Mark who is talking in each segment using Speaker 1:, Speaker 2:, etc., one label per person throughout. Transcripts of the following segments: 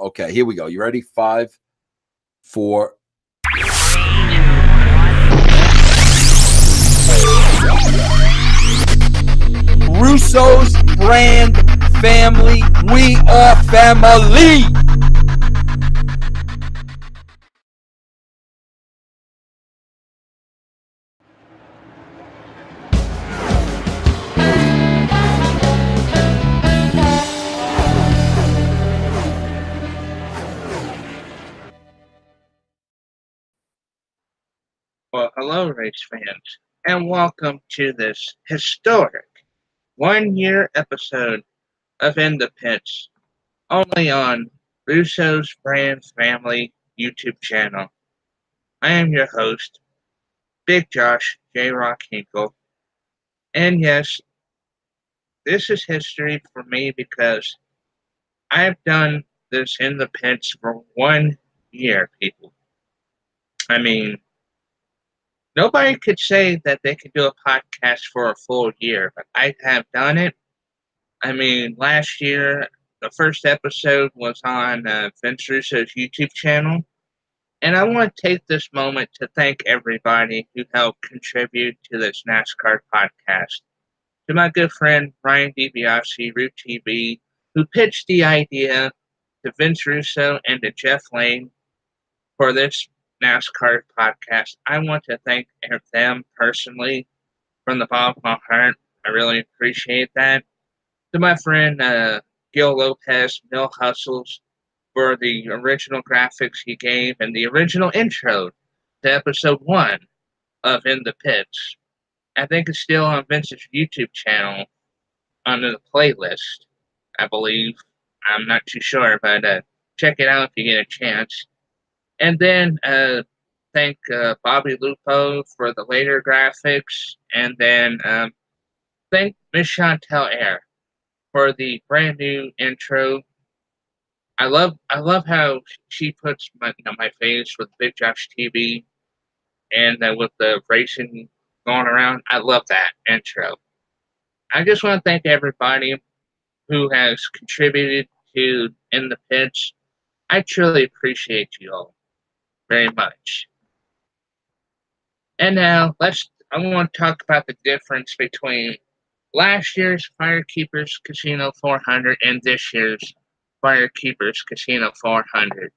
Speaker 1: Okay, here we go. You ready? 5, 4. Russo's Brand Family. We are family.
Speaker 2: Well, hello, race fans, and welcome to this historic 1 year episode of In the Pits, only on Russo's Brand Family YouTube channel. I am your host, Big Josh J. Rock Hinkle, and yes, this is history for me because I've done this In the Pits for 1 year, people. I mean, nobody could say that they could do a podcast for a full year, but I have done it. I mean, last year, the first episode was on Vince Russo's YouTube channel. And I want to take this moment to thank everybody who helped contribute to this NASCAR podcast. To my good friend Ryan DiBiase, Root TV, who pitched the idea to Vince Russo and to Jeff Lane for this NASCAR podcast. I want to thank them personally from the bottom of my heart. I really appreciate that. To my friend Gil Lopez, Mill Hustles, for the original graphics he gave and the original intro to episode 1 of In the Pits. I think it's still on Vince's YouTube channel under the playlist, I believe. I'm not too sure, but check it out if you get a chance. And then thank Bobby Lupo for the later graphics, and then thank Miss Chantel Air for the brand new intro. I love how she puts my face with Big Josh TV and with the racing going around. I love that intro. I just want to thank everybody who has contributed to In the Pits. I truly appreciate you all very much. And now I want to talk about the difference between last year's Firekeepers Casino 400 and this year's Firekeepers Casino 400.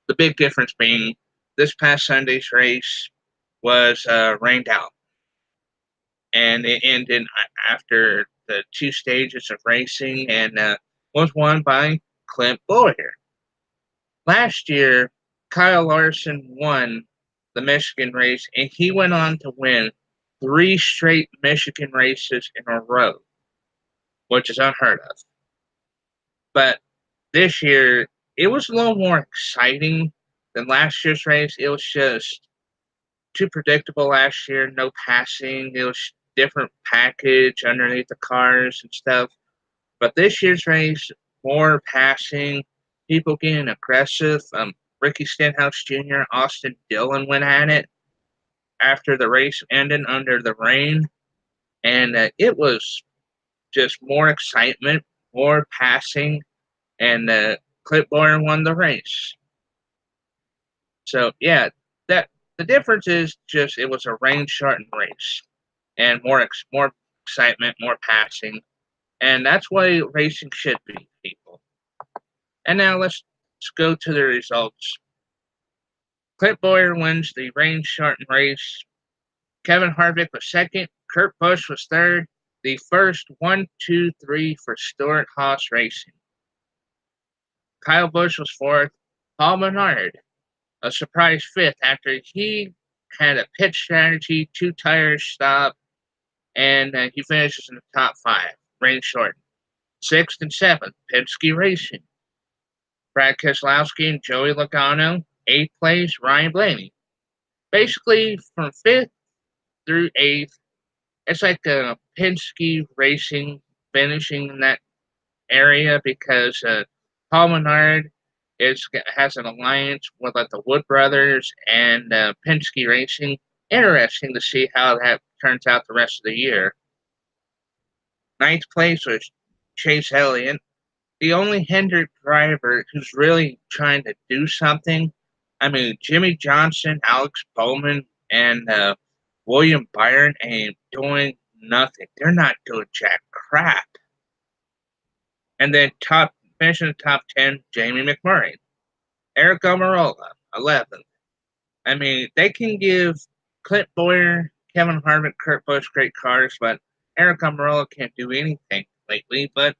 Speaker 2: The big difference being this past Sunday's race was rained out, and it ended after the 2 stages of racing and was won by Clint Bowyer. Last year, Kyle Larson won the Michigan race, and he went on to win 3 straight Michigan races in a row, which is unheard of. But this year, it was a little more exciting than last year's race. It was just too predictable last year. No passing. It was different package underneath the cars and stuff. But this year's race, more passing, people getting aggressive. Ricky Stenhouse Jr., Austin Dillon went at it after the race ended under the rain. And it was just more excitement, more passing, and Clint Bowyer won the race. So, yeah, that the difference is just it was a rain-shortened race and more excitement, more passing, and that's what racing should be, people. And now let's go to the results. Clint Bowyer wins the rain-shortened race. Kevin Harvick was second. Kurt Busch was third. The first 1, 2, 3 for Stewart-Haas Racing. Kyle Busch was fourth. Paul Menard, a surprise fifth after he had a pit strategy, 2 tires stop, and he finishes in the top 5, rain shortened. 6th and 7th, Penske Racing. Brad Keselowski and Joey Logano. 8th place, Ryan Blaney. Basically, from 5th through 8th, it's like a Penske Racing finishing in that area because Paul Menard has an alliance with the Wood Brothers and Penske Racing. Interesting to see how that turns out the rest of the year. 9th place was Chase Elliott. the only Hendrick driver who's really trying to do something. I mean, Jimmy Johnson, Alex Bowman, and William Byron ain't doing nothing. They're not doing jack crap. And then finishing the top 10, Jamie McMurray, Eric Almirola, 11th. I mean, they can give Clint Boyer, Kevin Harvick, Kurt Busch great cars, but Eric Almirola can't do anything lately. But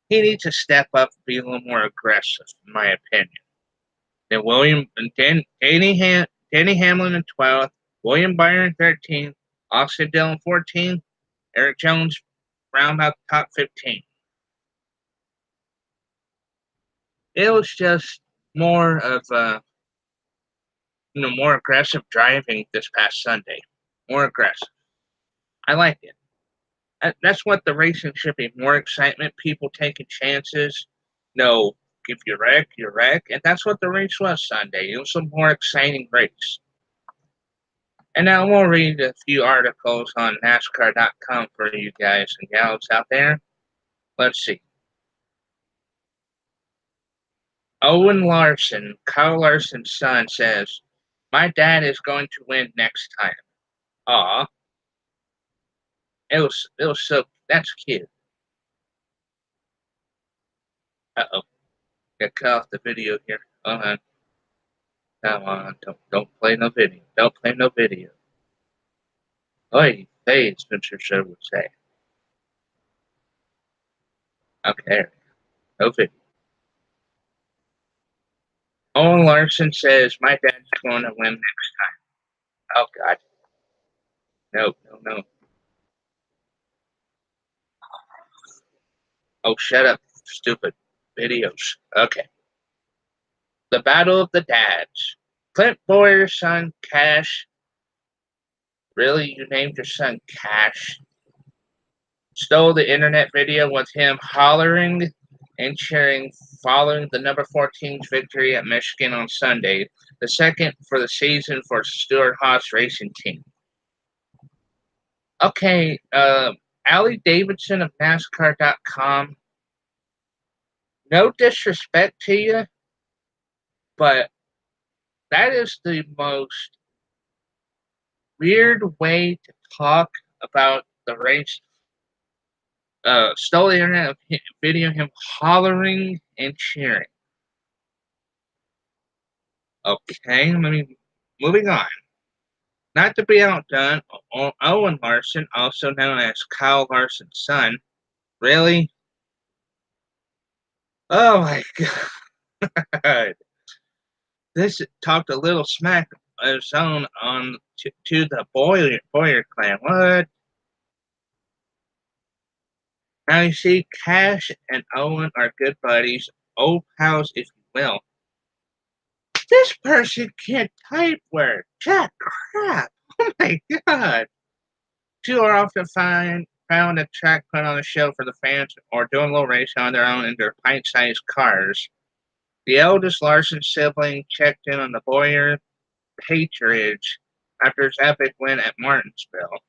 Speaker 2: he needs to step up and be a little more aggressive, in my opinion. Then Danny Hamlin in 12th, William Byron 13th, Austin Dillon 14th, Eric Jones round out the top 15. It was just more of more aggressive driving this past Sunday. More aggressive. I like it. That's what the racing should be. More excitement, people taking chances. No, if you wreck, you wreck. And that's what the race was Sunday. It was a more exciting race. And now we'll read a few articles on NASCAR.com for you guys and gals out there. Let's see. Owen Larson, Kyle Larson's son, says, "My dad is going to win next time." Aw. It was so, that's cute. Uh-oh. Got cut off the video here. Hold on. Come on, don't play no video. Don't play no video. Oi, hey, Spencer Show would say. Okay, no video. Owen Larson says, "My dad's going to win next time." Oh, God. No, no, no. Oh, shut up, stupid videos. Okay. The Battle of the Dads. Clint Boyer's son, Cash. Really? You named your son Cash? Stole the internet video with him hollering and cheering following the number 14's victory at Michigan on Sunday, the second for the season for Stewart-Haas Racing Team. Okay, Allie Davidson of NASCAR.com. No disrespect to you, but that is the most weird way to talk about the race. Stole the internet video him hollering and cheering. Okay, moving on. Not to be outdone, Owen Larson, also known as Kyle Larson's son. Really? Oh my God. This talked a little smack of his own on to the Boyer clan. What? Now you see, Cash and Owen are good buddies, old pals, if you will. This person can't type word. Jack crap. Oh my God. Two are often found at track put on a show for the fans or doing a little racing on their own in their pint-sized cars. The eldest Larson sibling checked in on the Boyer patronage after his epic win at Martinsville.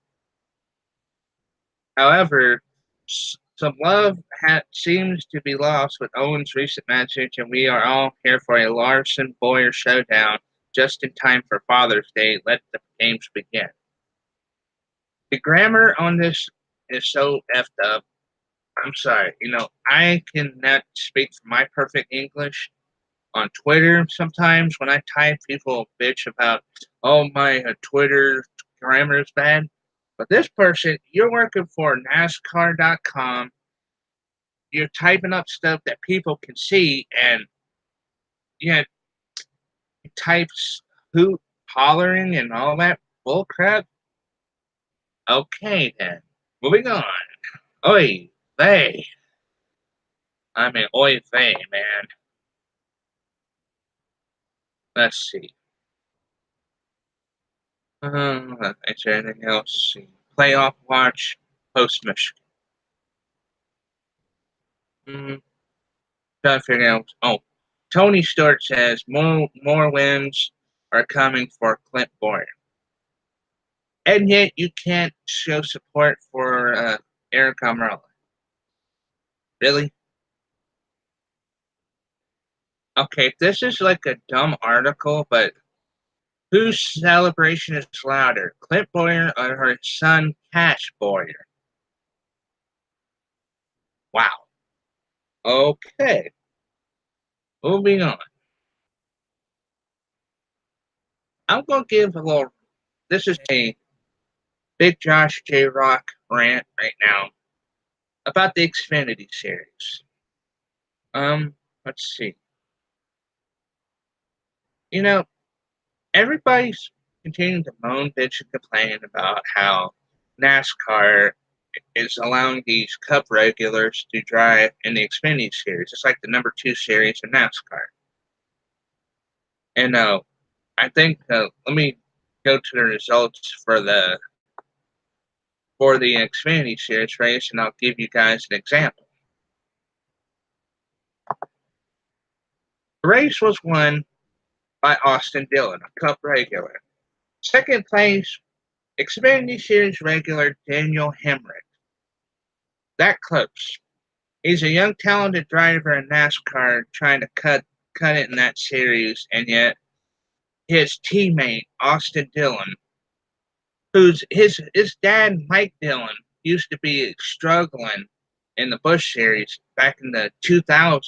Speaker 2: However, some love seems to be lost with Owen's recent message, and we are all here for a Larson-Boyer showdown just in time for Father's Day. Let the games begin. The grammar on this is so effed up. I'm sorry. I cannot speak for my perfect English. On Twitter, sometimes when I type, people bitch about, oh, my Twitter grammar is bad. But this person, you're working for NASCAR.com. You're typing up stuff that people can see, and you types hoot, hollering, and all that bullcrap. Okay, then. Moving on. Oy vey. I mean, oy vey, man. Let's see. Is there anything else? Playoff watch, post Michigan. Trying to figure out. Oh, Tony Stewart says more wins are coming for Clint Boyer. And yet you can't show support for Eric Almirola. Really? Okay, this is like a dumb article, but whose celebration is louder, Clint Boyer or her son Cash Boyer? Wow. Okay, moving on. I'm gonna give a little. This is a Big Josh J Rock rant right now about the Xfinity series. Let's see. You know, everybody's continuing to moan, bitch, and complain about how NASCAR is allowing these Cup regulars to drive in the Xfinity series. It's like the number two series in NASCAR. And I think let me go to the results for the Xfinity series race, and I'll give you guys an example. The race was won by Austin Dillon, a Cup regular. Second place, Xfinity Series regular Daniel Hemrick. That close. He's a young, talented driver in NASCAR trying to cut it in that series, and yet his teammate Austin Dillon, who's his dad Mike Dillon used to be struggling in the Busch series back in the 2000s,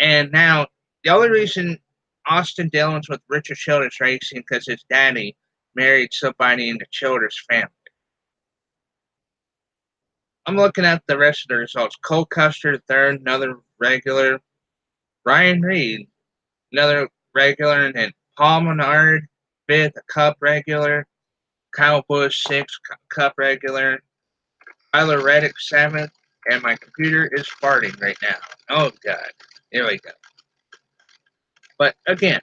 Speaker 2: and now the only reason Austin Dillon's with Richard Childress Racing because his daddy married somebody in the Childress family. I'm looking at the rest of the results. Cole Custer, third, another regular. Ryan Reed, another regular. And then Paul Menard, fifth, a Cup regular. Kyle Busch, sixth, Cup regular. Tyler Reddick, seventh. And my computer is farting right now. Oh, God. Here we go. But again,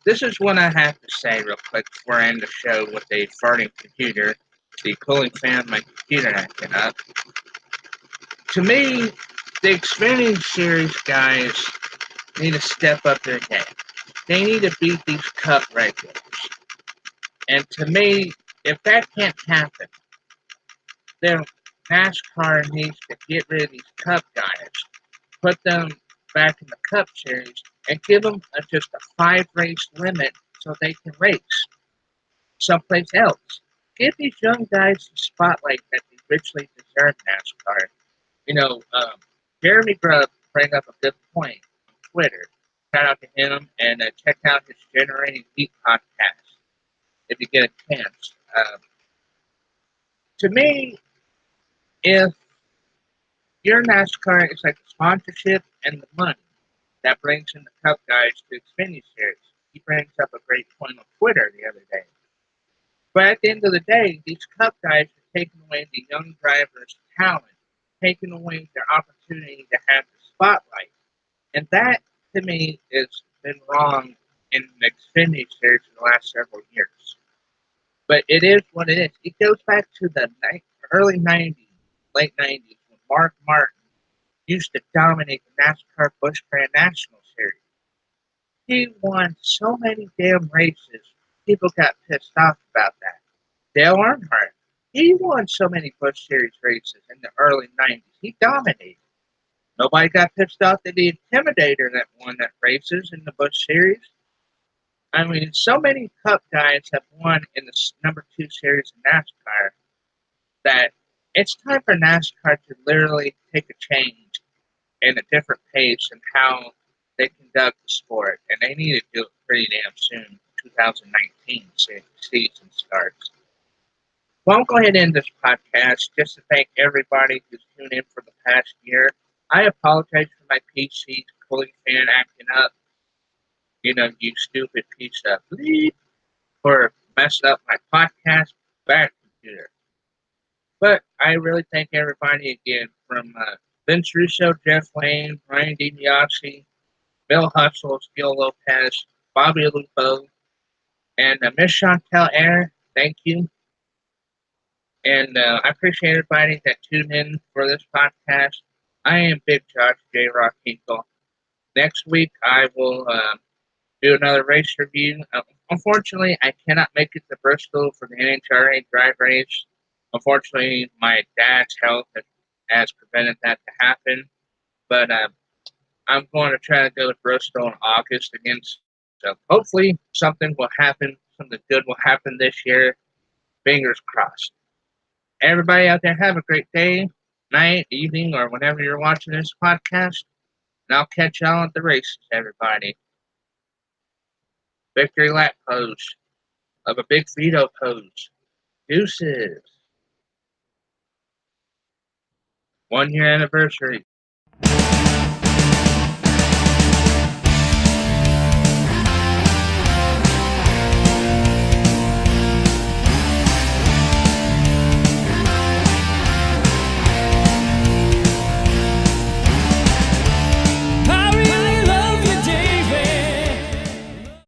Speaker 2: this is what I have to say real quick before I end the show with a farting computer. The cooling fan of my computer acting up. To me, the Xfinity Series guys need to step up their game. They need to beat these Cup regulars. And to me, if that can't happen, then NASCAR needs to get rid of these Cup guys, put them back in the Cup Series, and give them just a 5-race limit so they can race someplace else. Give these young guys the spotlight that they richly deserve NASCAR. You know, Jeremy Grubb bring up a good point on Twitter. Shout out to him and check out his Generating Heat podcast if you get a chance. To me, if your NASCAR is like the sponsorship and the money that brings in the Cup guys to Xfinity Series. He brings up a great point on Twitter the other day. But at the end of the day, these Cup guys are taking away the young drivers' talent, taking away their opportunity to have the spotlight. And that, to me, has been wrong in the Xfinity Series for the last several years. But it is what it is. It goes back to the early 90s, late 90s, when Mark Martin used to dominate the NASCAR Busch Grand National Series. He won so many damn races, people got pissed off about that. Dale Earnhardt, he won so many Busch Series races in the early 90s. He dominated. Nobody got pissed off that the Intimidator that won that races in the Busch Series. I mean, so many Cup guys have won in the number 2 series in NASCAR that it's time for NASCAR to literally take a change and a different pace in how they conduct the sport. And they need to do it pretty damn soon. 2019 season starts. Well, I'll go ahead and end this podcast just to thank everybody who's tuned in for the past year. I apologize for my PC cooling fan acting up. You know, you stupid piece of bleep for messing up my podcast back computer. But I really thank everybody again from Vince Russo, Jeff Lane, Brian DiBiase, Bill Hustle, Gil Lopez, Bobby Lupo, and Miss Chantel Air. Thank you. And I appreciate everybody that tuned in for this podcast. I am Big Josh J. Rock Hinkle. Next week, I will do another race review. Unfortunately, I cannot make it to Bristol for the NHRA drive race. Unfortunately, my dad's health has prevented that to happen. But I'm going to try to go to Bristol in August again. So hopefully something will happen. Something good will happen this year. Fingers crossed. Everybody out there, have a great day, night, evening, or whenever you're watching this podcast. And I'll catch y'all at the races, everybody. Victory lap pose of a big veto pose. Deuces. 1 year anniversary.